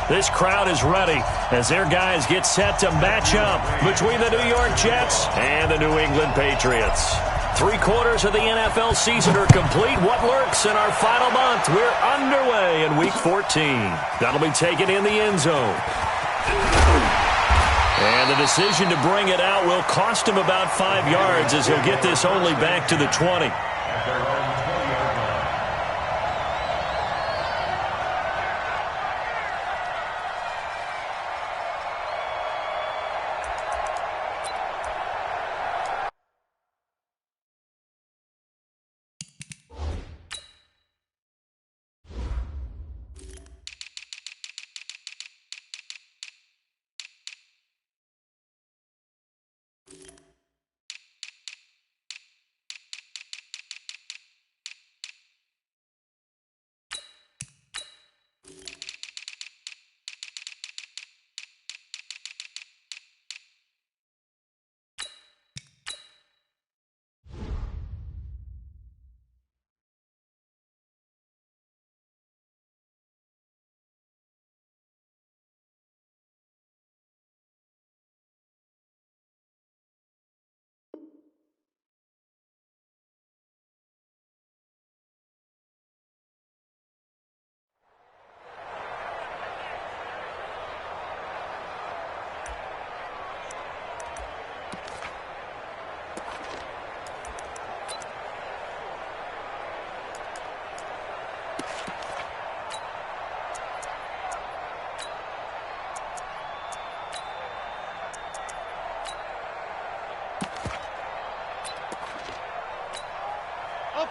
This crowd is ready as their guys get set to match up between the New York Jets and the New England Patriots. 3/4 of the NFL season are complete. What lurks in our final month? We're underway in Week 14. That'll be taken in the end zone. And the decision to bring it out will cost him about 5 yards as he'll get this only back to the 20.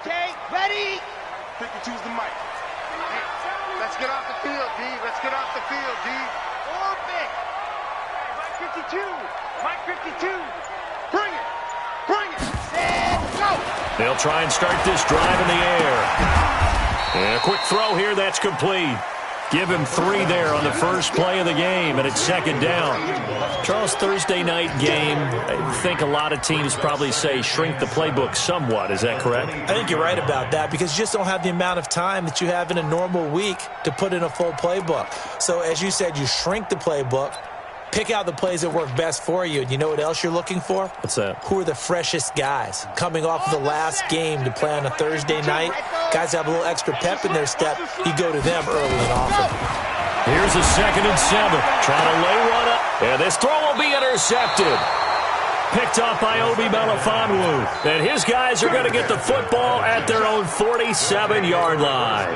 Okay, ready? Pick and choose the mic. Hey, let's get off the field, D. Let's get off the field, D. Orbit. Hey, Mike 52. Mike 52. Bring it. Bring it. And go. They'll try and start this drive in the air. And a quick throw here, that's complete. Give him 3 there on the first play of the game, and it's second down. Charles, Thursday night game, I think a lot of teams probably say shrink the playbook somewhat. Is that correct? I think you're right about that because you just don't have the amount of time that you have in a normal week to put in a full playbook. So as you said, you shrink the playbook, pick out the plays that work best for you. And you know what else you're looking for? What's that? Who are the freshest guys coming off of the last game to play on a Thursday night? Guys have a little extra pep in their step. You go to them early and often. Here's a 2nd and 7. Trying to lay one up. And this throw will be intercepted. Picked off by Obi Melifonwu. And his guys are going to get the football at their own 47-yard line.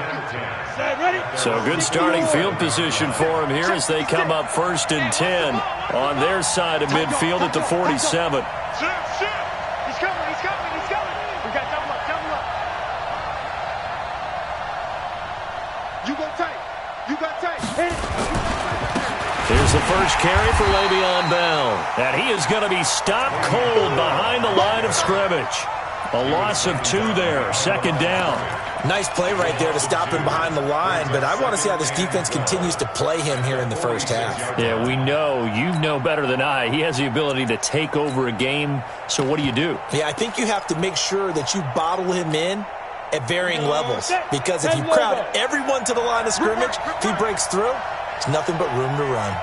So good starting field position for him here as they come up 1st and 10 on their side of midfield at the 47. He's coming. He's coming. He's coming. We got double up. Double up. You go tight. You got tight. Here's the first carry for Le'Veon Bell. And he is going to be stopped cold behind the line of scrimmage. A loss of 2 there. Second down. Nice play right there to stop him behind the line, but I want to see how this defense continues to play him here in the first half. Yeah, we know. You know better than I. He has the ability to take over a game. So what do? Yeah, I think you have to make sure that you bottle him in at varying levels. Because if you crowd everyone to the line of scrimmage, if he breaks through, it's nothing but room to run.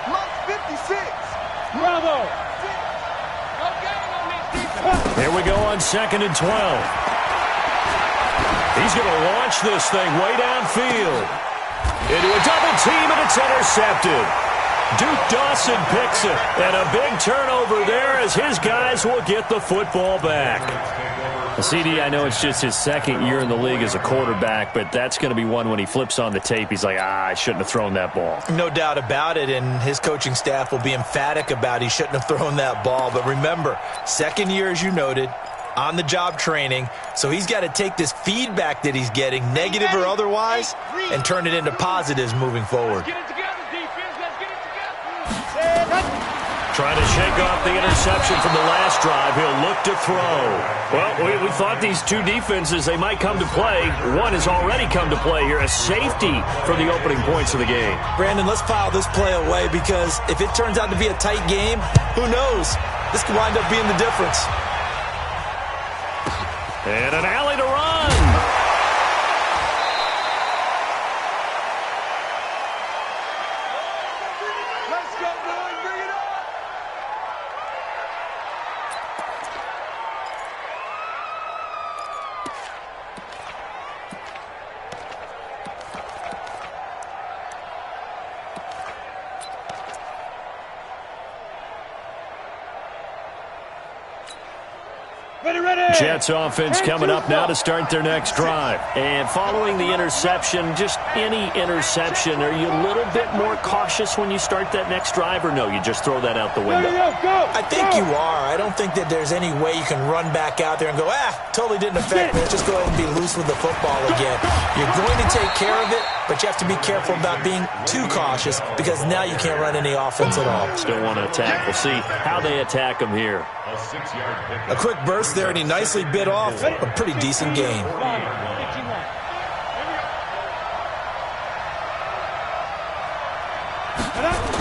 Mike 56. Bravo. Here we go on 2nd and 12. He's going to launch this thing way downfield. Into a double team, and it's intercepted. Duke Dawson picks it. And a big turnover there as his guys will get the football back. CD, I know it's just his 2nd year in the league as a quarterback, but that's going to be one when he flips on the tape. He's like, I shouldn't have thrown that ball. No doubt about it, and his coaching staff will be emphatic about he shouldn't have thrown that ball. But remember, 2nd year, as you noted, on-the-job training, so he's got to take this feedback that he's getting, negative or otherwise, and turn it into positives moving forward. Let's get it together, defense. Let's get it together. Trying to shake off the interception from the last drive. He'll look to throw. Well, we thought these two defenses, they might come to play. One has already come to play here, a safety for the opening points of the game. Brandon, let's file this play away because if it turns out to be a tight game, who knows? This could wind up being the difference. And an alley to run. Jets offense coming up now to start their next drive. And following the interception, just any interception, are you a little bit more cautious when you start that next drive, or no, you just throw that out the window? I think you are. I don't think that there's any way you can run back out there and go, totally didn't affect me. Let's just go ahead and be loose with the football again. You're going to take care of it, but you have to be careful about being too cautious because now you can't run any offense at all. Still want to attack. We'll see how they attack him here. A quick burst there, and he nicely bit off a pretty decent gain.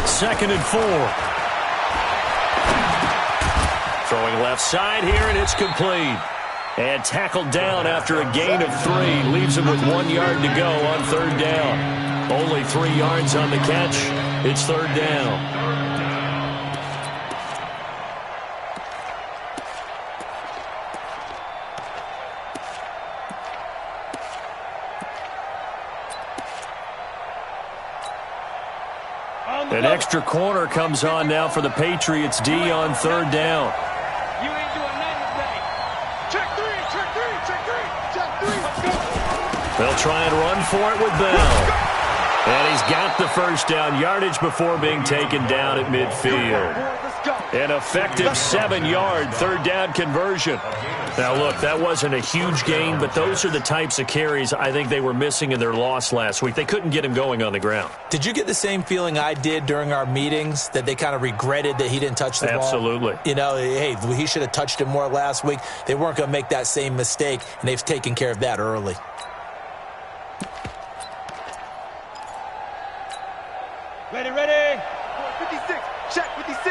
Second and 4. Throwing left side here, and it's complete. And tackled down after a gain of 3. Leaves him with 1 yard to go on third down. Only 3 yards on the catch. It's third down. An extra corner comes on now for the Patriots D on third down. You ain't doing nothing today. Check 3, check 3, check 3, check 3. Let's go. They'll try and run for it with Bell. And he's got the first down yardage before being taken down at midfield. An effective 7-yard third down conversion. Now, look, that wasn't a huge gain, but those are the types of carries I think they were missing in their loss last week. They couldn't get him going on the ground. Did you get the same feeling I did during our meetings, that they kind of regretted that he didn't touch the ball? Absolutely. You know, hey, he should have touched it more last week. They weren't going to make that same mistake, and they've taken care of that early. Ready. 56, check 56.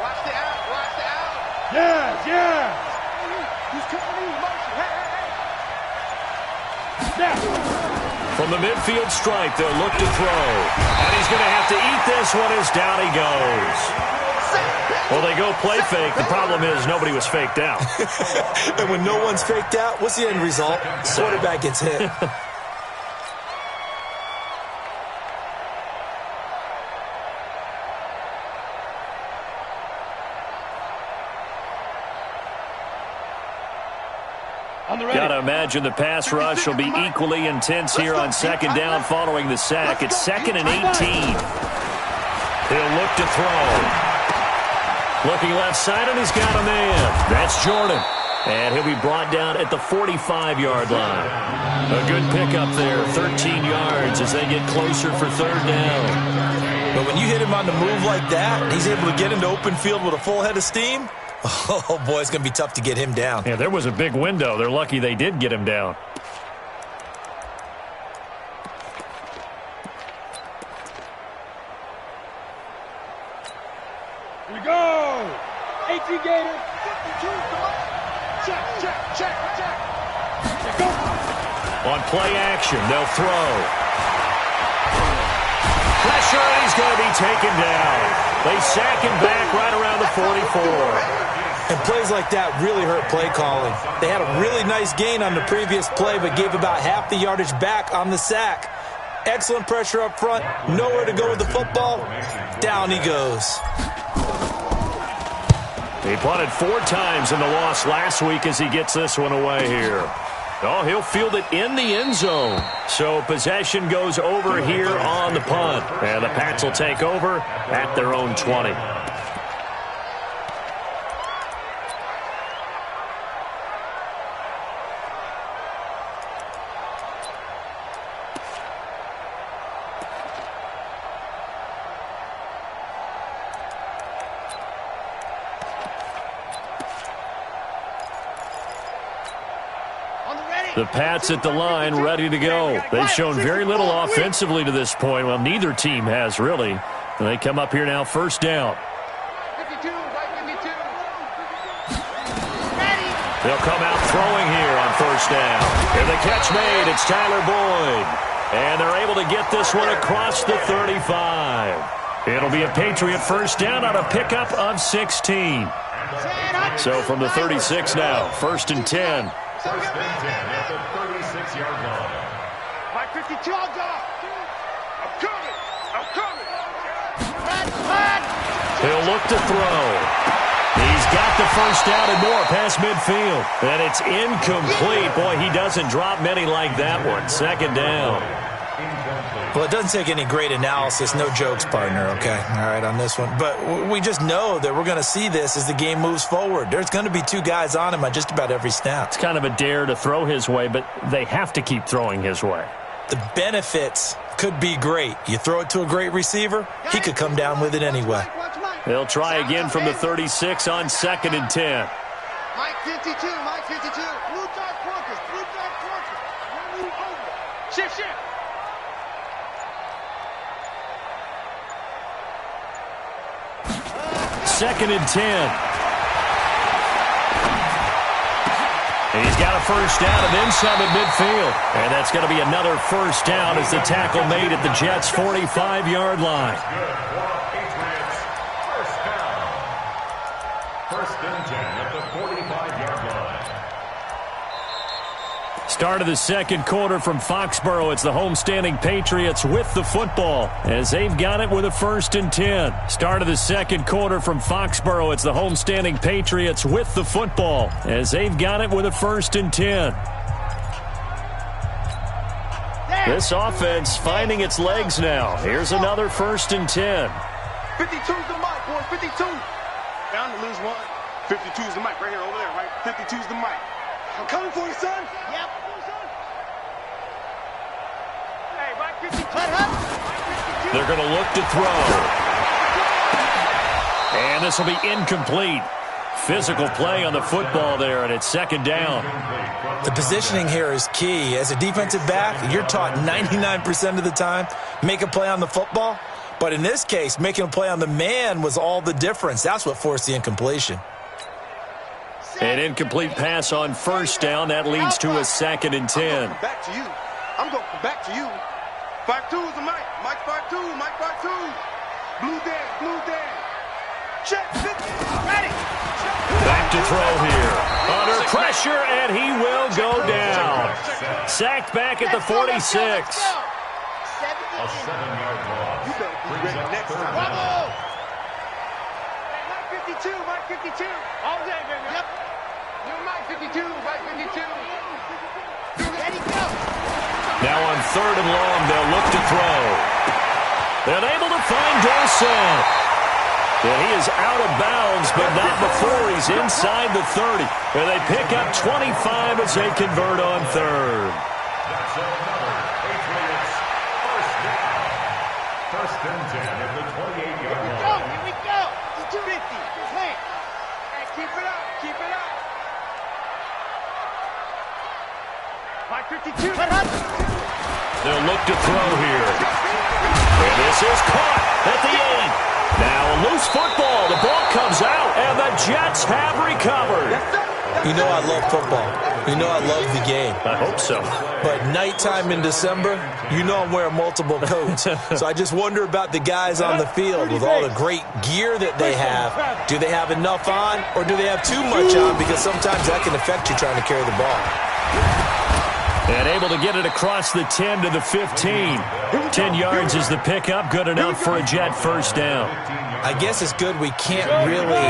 Watch the out, watch the out. Yeah. He's coming in motion. Hey. Now. From the midfield stripe, they'll look to throw. And he's going to have to eat this one as down he goes. Well, they go play fake. The problem is nobody was faked out. And when no one's faked out, what's the end result? Quarterback gets hit. Got to imagine the pass rush will be equally intense here on second down following the sack. It's 2nd and 18. He'll look to throw. Looking left side, and he's got a man. That's Jordan. And he'll be brought down at the 45-yard line. A good pickup there, 13 yards as they get closer for third down. But when you hit him on the move like that, and he's able to get into open field with a full head of steam, oh, boy, it's going to be tough to get him down. Yeah, there was a big window. They're lucky they did get him down. Here we go. 18 Gator. 52, come on. Check. Go. On play action, they'll throw. Pressure, and he's going to be taken down. They sack him back right around the 44. And plays like that really hurt play calling. They had a really nice gain on the previous play, but gave about half the yardage back on the sack. Excellent pressure up front. Nowhere to go with the football. Down he goes. He punted 4 times in the loss last week as he gets this one away here. Oh, he'll field it in the end zone. So possession goes over here on the punt. And the Pats will take over at their own 20. The Pats at the line, ready to go. They've shown very little offensively to this point. Well, neither team has, really. And they come up here now, first down. 52, right 52. They'll come out throwing here on first down. And the catch made, it's Tyler Boyd. And they're able to get this one across the 35. It'll be a Patriot first down on a pickup of 16. So from the 36 now, 1st and 10. First and 10 at the 36-yard line. My 52, I'll go. I'm coming. He'll look to throw. He's got get the first down and more past midfield. And it's incomplete. Boy, he doesn't drop many like that one. Second down. Well, it doesn't take any great analysis. No jokes, partner, okay? All right, on this one. But we just know that we're going to see this as the game moves forward. There's going to be two guys on him on just about every snap. It's kind of a dare to throw his way, but they have to keep throwing his way. The benefits could be great. You throw it to a great receiver, he could come down with it anyway. They'll try again from the 36 on 2nd and 10. Mike 52, Mike 52. Blue dot focus, blue dot focus. Move over. Shift. 2nd and 10. He's got a first down and then some at midfield. And that's going to be another first down as the tackle made at the Jets' 45-yard line. First and 10 at the 45-yard line. Start of the second quarter from Foxborough. It's the homestanding Patriots with the football as they've got it with a 1st and 10. Start of the second quarter from Foxborough. It's the homestanding Patriots with the football as they've got it with a 1st and 10. This offense finding its legs now. Here's another 1st and 10. 52's the mic, boy. 52. Down to lose one. 52's the mic right here, over there, right? 52's the mic. I'm coming for you, son. Yep. Hey, Mike 52. They're going to look to throw. And this will be incomplete. Physical play on the football there, and it's 2nd down. The positioning here is key. As a defensive back, you're taught 99% of the time, make a play on the football. But in this case, making a play on the man was all the difference. That's what forced the incompletion. An incomplete pass on 1st down. That leads to a 2nd and 10. Back to you. I'm going back to you. 5-2 is the mic. Mike 5-2. Mike 5-2. Blue Dan. Check. Ready. Back to throw here. Under pressure, and he will go down. Sacked back at the 46. A 7-yard loss. You better be ready next time. Bravo! Hey, Mike 52, Mike 52. All day, baby. Yep. You're Mike 52, Mike 52. Ready, go. Now on 3rd and long, they'll look to throw. They're able to find Dorset. And he is out of bounds, but not before he's inside the 30. And they pick up 25 as they convert on 3rd. That's another Patriots first down. 1st and 10 at the 28-yard line. Here we go. It's 250. Hey, keep it up. Keep it up. Mike 52. They'll look to throw here. And this is caught at the 8. Now a loose football. The ball comes out, and the Jets have recovered. You know I love football. You know I love the game. I hope so. But nighttime in December, you know I'm wearing multiple coats. So I just wonder about the guys on the field with all the great gear that they have. Do they have enough on, or do they have too much on? Because sometimes that can affect you trying to carry the ball. And able to get it across the 10 to the 15. 10 yards is the pickup. Good enough for a Jet first down. I guess it's good we can't really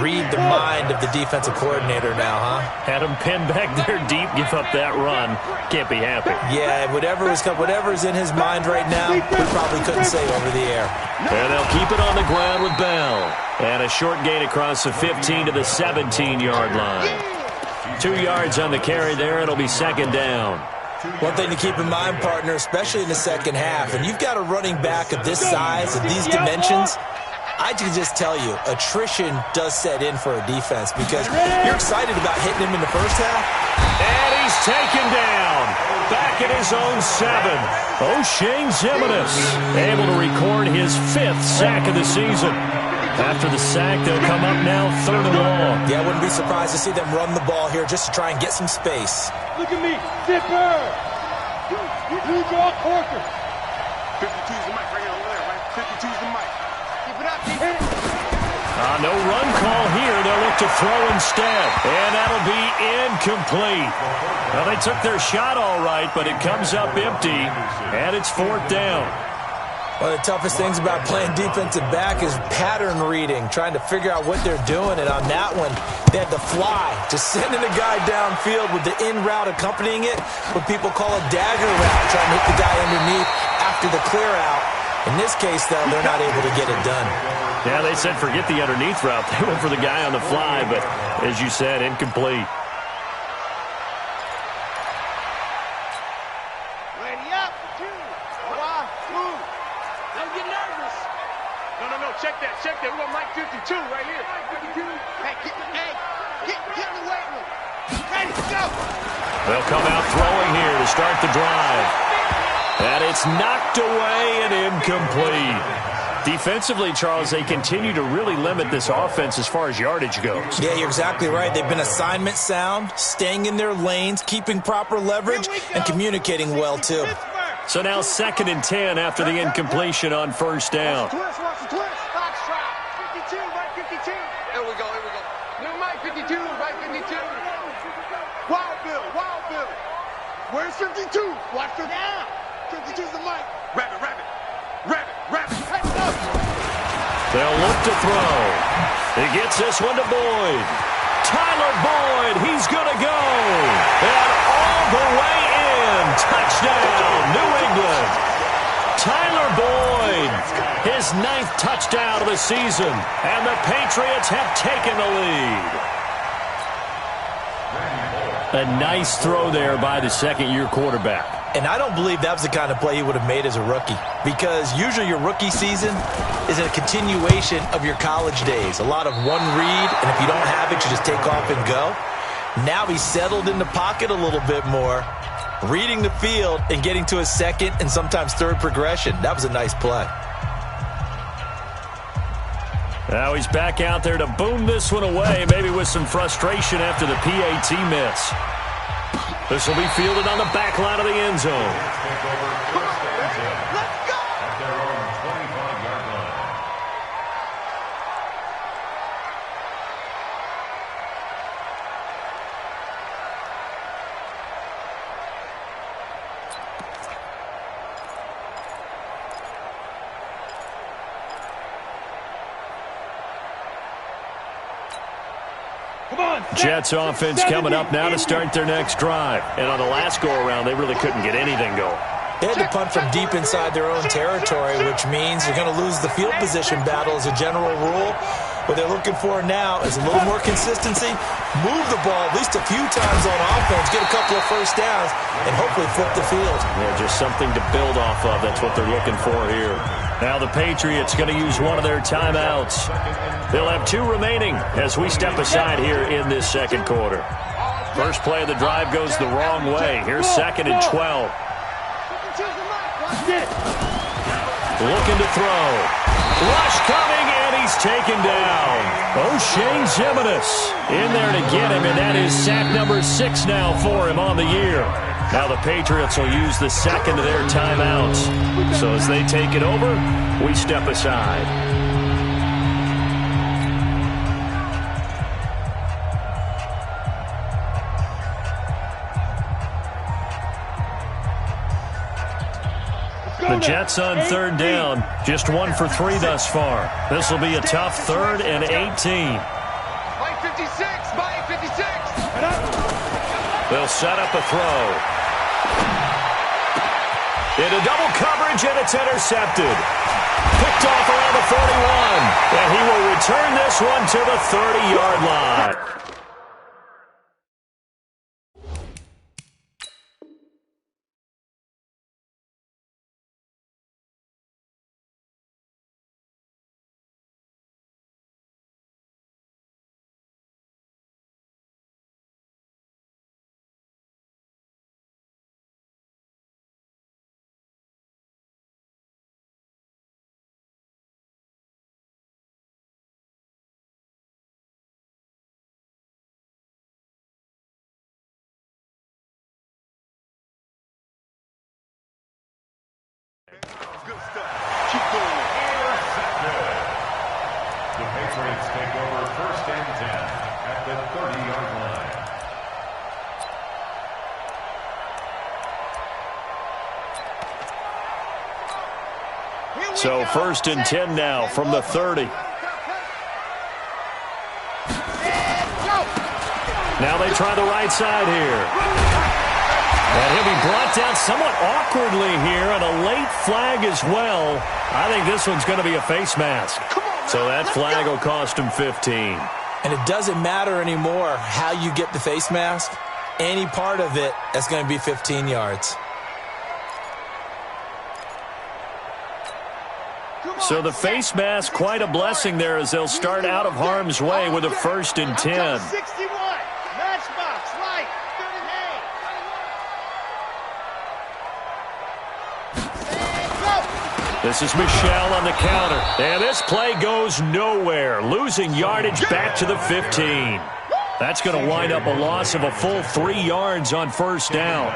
read the mind of the defensive coordinator now, huh? Had him pinned back there deep, give up that run. Can't be happy. Yeah, whatever's in his mind right now, we probably couldn't say over the air. And they'll keep it on the ground with Bell. And a short gain across the 15 to the 17-yard line. 2 yards on the carry there. It'll be 2nd down. One thing to keep in mind, partner, especially in the second half, and you've got a running back of this size, of these dimensions, I can just tell you, attrition does set in for a defense because you're excited about hitting him in the first half. And he's taken down. Back at his own 7. O'Shane Zimenez able to record his 5th sack of the season. After the sack, they'll come up now 3rd and long. Yeah, I wouldn't be surprised to see them run the ball here just to try and get some space. Look at me. Zipper. You draw Corker. 52's the mic right here, over there, right? 52's the mic. Keep it up. Keep it up. No run call here. They'll look to throw instead. And that'll be incomplete. Well, they took their shot all right, but it comes up empty. And it's 4th down. One of the toughest things about playing defensive back is pattern reading, trying to figure out what they're doing. And on that one, they had the fly, just sending a guy downfield with the in route accompanying it, what people call a dagger route, trying to hit the guy underneath after the clear out. In this case, though, they're not able to get it done. Yeah, they said forget the underneath route. They went for the guy on the fly, but as you said, incomplete. Ready up for two. One, two. Don't get nervous. No. Check that. We got Mike 52 right here. Mike 52. Hey, get in the weight room. Ready, go. They'll come out throwing here to start the drive. And it's knocked away and incomplete. Defensively, Charles, they continue to really limit this offense as far as yardage goes. Yeah, you're exactly right. They've been assignment sound, staying in their lanes, keeping proper leverage, and communicating well, too. So now 2nd and 10 after the incompletion on first down. Watch the twist. Foxtrot. 52, Mike 52. Here we go. New Mike 52, Mike 52. Wild Bill. Where's 52? Watch the down. 52's the Mike. Rabbit. They'll look to throw. He gets this one to Boyd. Tyler Boyd, he's going to go. And all the way in. Touchdown, New England. Tyler Boyd, his 9th touchdown of the season. And the Patriots have taken the lead. A nice throw there by the second-year quarterback. And I don't believe that was the kind of play he would have made as a rookie, because usually your rookie season is a continuation of your college days. A lot of one read, and if you don't have it, you just take off and go. Now he's settled in the pocket a little bit more, reading the field and getting to his second and sometimes third progression. That was a nice play. Now he's back out there to boom this one away, maybe with some frustration after the PAT miss. This will be fielded on the back line of the end zone. Let's go. At their own 25-yard line. Jets offense coming up now to start their next drive. And on the last go-around, they really couldn't get anything going. They had to punt from deep inside their own territory, which means you're going to lose the field position battle as a general rule. What they're looking for now is a little more consistency, move the ball at least a few times on offense, get a couple of first downs, and hopefully flip the field. Yeah, just something to build off of. That's what they're looking for here. Now the Patriots going to use one of their timeouts. They'll have 2 remaining as we step aside here in this second quarter. First play of the drive goes the wrong way. Here's 2nd and 12. Looking to throw. Rush coming, and he's taken down. O'Shea Zimenez in there to get him, and that is sack number 6 now for him on the year. Now the Patriots will use the second of their timeouts. So as they take it over, we step aside. The Jets on 3rd down, just 1 for 3 thus far. This will be a tough 3rd and 18. Mike 56, Mike 56. They'll set up a throw. Into double coverage, and it's intercepted. Picked off around the 41, and he will return this one to the 30-yard line. Good stuff. Keep going. The Patriots take over 1st and 10 at the 30-yard line. So 1st and 10 now from the 30. Now they try the right side here. And he'll be brought down somewhat awkwardly here, and a late flag as well. I think this one's going to be a face mask. So that flag will cost him 15. And it doesn't matter anymore how you get the face mask. Any part of it, that's going to be 15 yards. So the face mask, quite a blessing there as they'll start out of harm's way with a 1st and 10. 61. Matchbox, right. This is Michelle on the counter. And this play goes nowhere. Losing yardage back to the 15. That's going to wind up a loss of a full 3 yards on 1st down.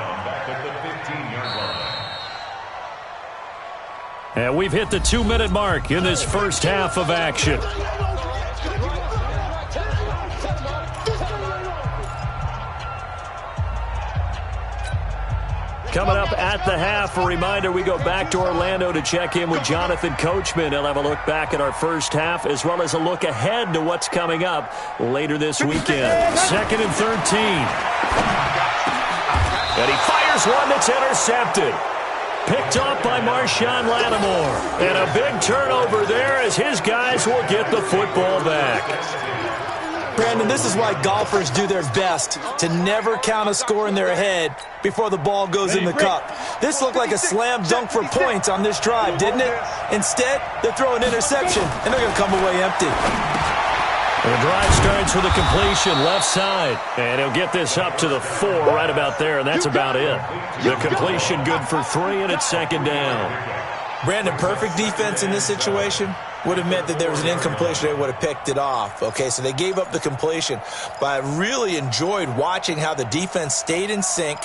And we've hit the 2-minute mark in this first half of action. Coming up at the half, a reminder, we go back to Orlando to check in with Jonathan Coachman. He'll have a look back at our first half as well as a look ahead to what's coming up later this weekend. 2nd and 13. And he fires one that's intercepted. Picked off by Marshawn Lattimore. And a big turnover there as his guys will get the football back. Brandon, this is why golfers do their best to never count a score in their head before the ball goes in the cup. This looked like a slam dunk for points on this drive, didn't it? Instead, they throw an interception, and they're going to come away empty. The drive starts with a completion left side, and he'll get this up to the 4 right about there, and that's about it. The completion good for 3, and it's 2nd down. Brandon, perfect defense in this situation would have meant that there was an incompletion. They would have picked it off. Okay, so they gave up the completion. But I really enjoyed watching how the defense stayed in sync,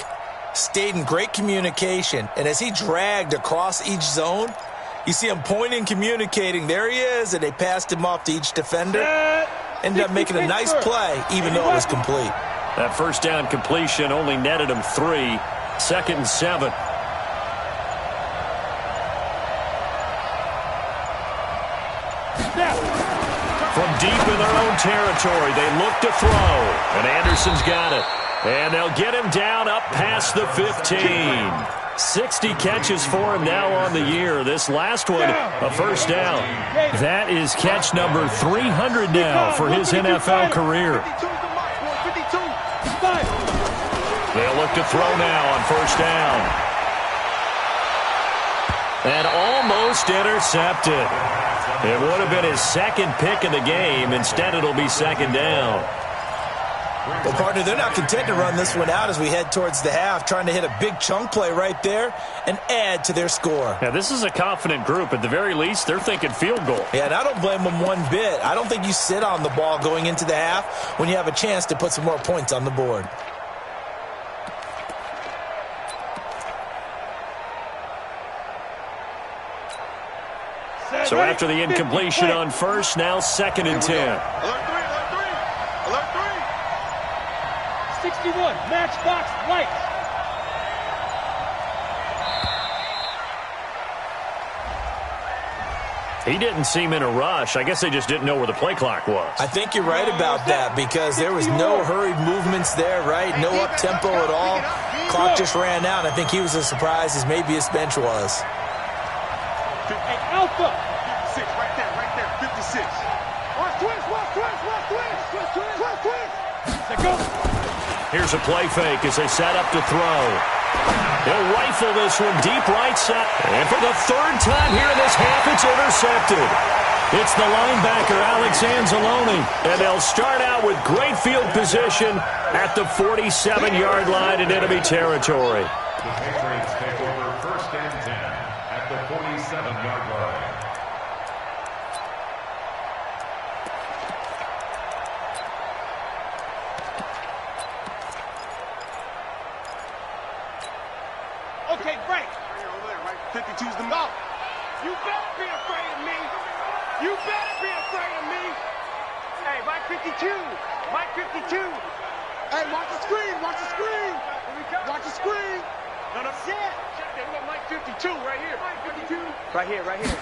stayed in great communication. And as he dragged across each zone, you see him pointing, communicating. There he is, and they passed him off to each defender. Ended up making a nice play, even though it was complete. That 1st down completion only netted him 3. 2nd and 7. From deep in their own territory, they look to throw. And Anderson's got it. And they'll get him down up past the 15. 60 catches for him now on the year. This last one, a 1st down. That is catch number 300 now for his NFL career. They'll look to throw now on 1st down. And almost intercepted. It would have been his 2nd pick of the game. Instead, it'll be 2nd down. Well, partner, they're not content to run this one out as we head towards the half, trying to hit a big chunk play right there and add to their score. Yeah, this is a confident group. At the very least, they're thinking field goal. Yeah, and I don't blame them one bit. I don't think you sit on the ball going into the half when you have a chance to put some more points on the board. So after the incompletion on 1st, now 2nd and 10. Alert 3. 61, matchbox, right. He didn't seem in a rush. I guess they just didn't know where the play clock was. I think you're right about that because there was no hurried movements there, right? No up-tempo at all. Clock just ran out. I think he was as surprised as maybe his bench was. Hey, Alpha. 56, right there, 56. Watch twist. Let's go. Here's a play fake as they set up to throw. He'll rifle this one deep right side. And for the 3rd time here in this half, it's intercepted. It's the linebacker, Alex Anzalone. And they'll start out with great field position at the 47-yard line in enemy territory. The Patriots take over 1st and 10 at the 47-yard line. Okay, break. Right here, over there, right? 52's the mark. You better be afraid of me. You better be afraid of me. Hey, Mike 52. Mike 52. Hey, watch the screen. Watch the screen. Here we go. Watch the screen. No. Sit. Mike 52 right here. Mike 52. Right here, right here.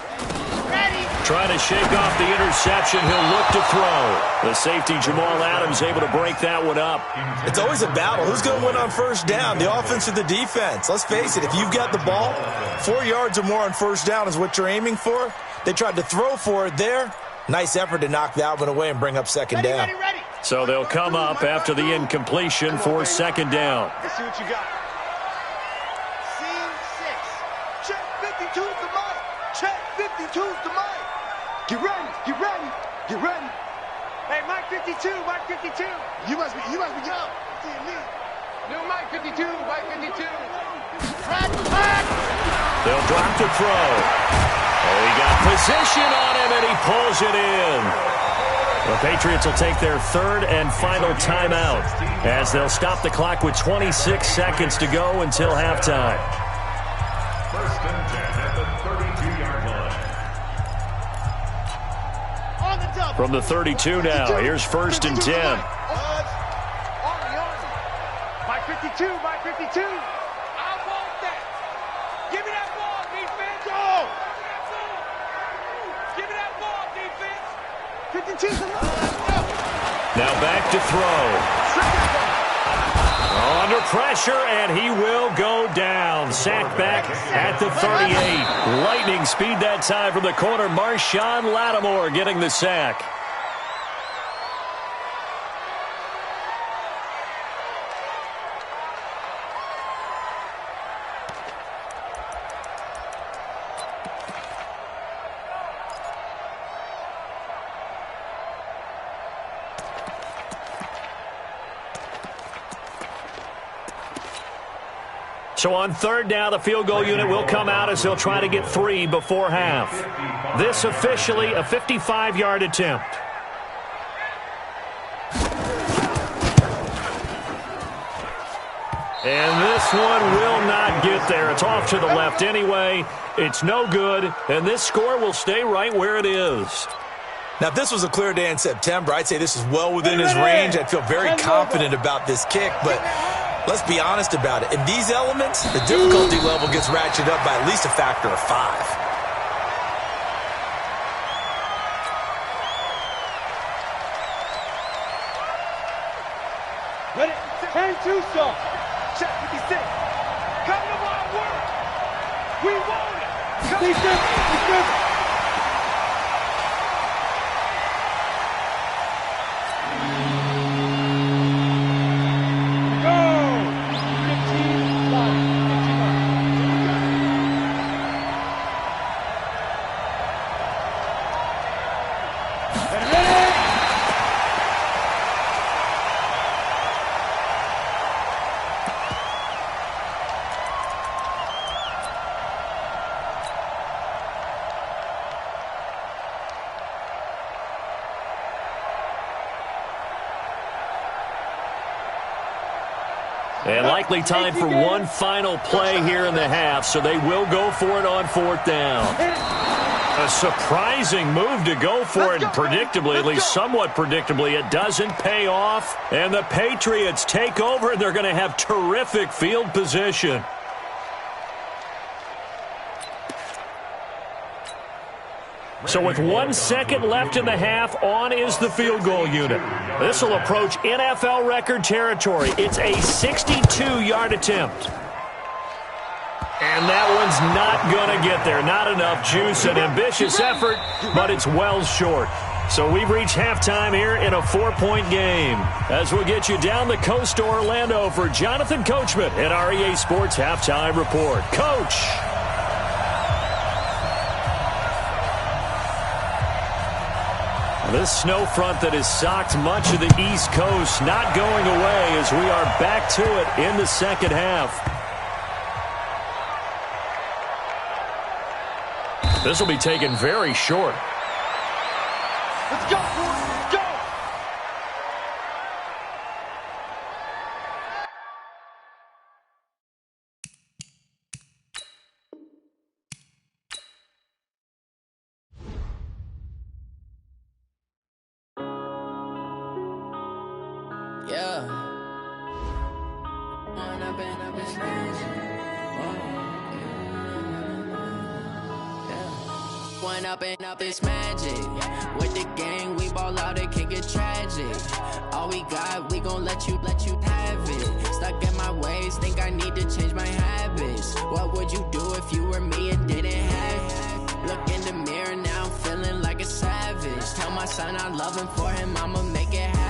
Ready. Trying to shake off the interception. He'll look to throw. The safety, Jamal Adams, able to break that one up. It's always a battle. Who's going to win on first down, the offense or the defense? Let's face it, if you've got the ball, 4 yards or more on first down is what you're aiming for. They tried to throw for it there. Nice effort to knock that one away and bring up second down. Ready. So they'll come up after the incompletion for second down. Let's see what you got. Scene 6. Check 52's the mic. Check 52's the mic. Get ready. Get ready. Get ready. Hey, Mike 52. Mike 52. You must be young. Seeing me. New Mike 52. Mike 52. They'll drop to throw. Oh, he got position on him, and he pulls it in. The Patriots will take their third and final timeout as they'll stop the clock with 26 seconds to go until halftime. First and 10 at the 32-yard line. On the double. From the 32 now, here's first and 10. Mike 52. Mike 52. I want that. Give me that ball, defense. Go. Give me that ball, defense. 52's the Now back to throw. Under pressure, and he will go down. Sacked back at the 38. Lightning speed that time from the corner. Marshawn Lattimore getting the sack. So on third down, the field goal unit will come out as they'll try to get 3 before half. This officially a 55-yard attempt. And this one will not get there. It's off to the left anyway. It's no good, and this score will stay right where it is. Now, if this was a clear day in September, I'd say this is well within his range. I'd feel very confident about this kick, but let's be honest about it. In these elements, the difficulty level gets ratcheted up by at least a factor of 5. Ready? Turn to some. Check 56. Come to my work. We want it. Come to And likely time for one final play here in the half, so they will go for it on fourth down. A surprising move to go for it, and predictably, at least somewhat predictably, it doesn't pay off. And the Patriots take over, and they're going to have terrific field position. So with 1 second left in the half, on is the field goal unit. This will approach NFL record territory. It's a 62-yard attempt. And that one's not going to get there. Not enough juice. An ambitious effort, but it's well short. So we've reached halftime here in a 4-point game. As we'll get you down the coast to Orlando for Jonathan Coachman at REA Sports Halftime Report. Coach. This snow front that has socked much of the East Coast not going away as we are back to it in the second half. This will be taken very short. Let's go, boys. Let's go. Yeah. I've been strange. Oh, yeah. one up and up, it's magic. With the gang, we ball out, it can get tragic. All we got, we gon' let you have it. Stuck in my ways, think I need to change my habits. What would you do if you were me and didn't have it? Look in the mirror now, I'm feeling like a savage. Tell my son I love him, for him I'ma make it happen.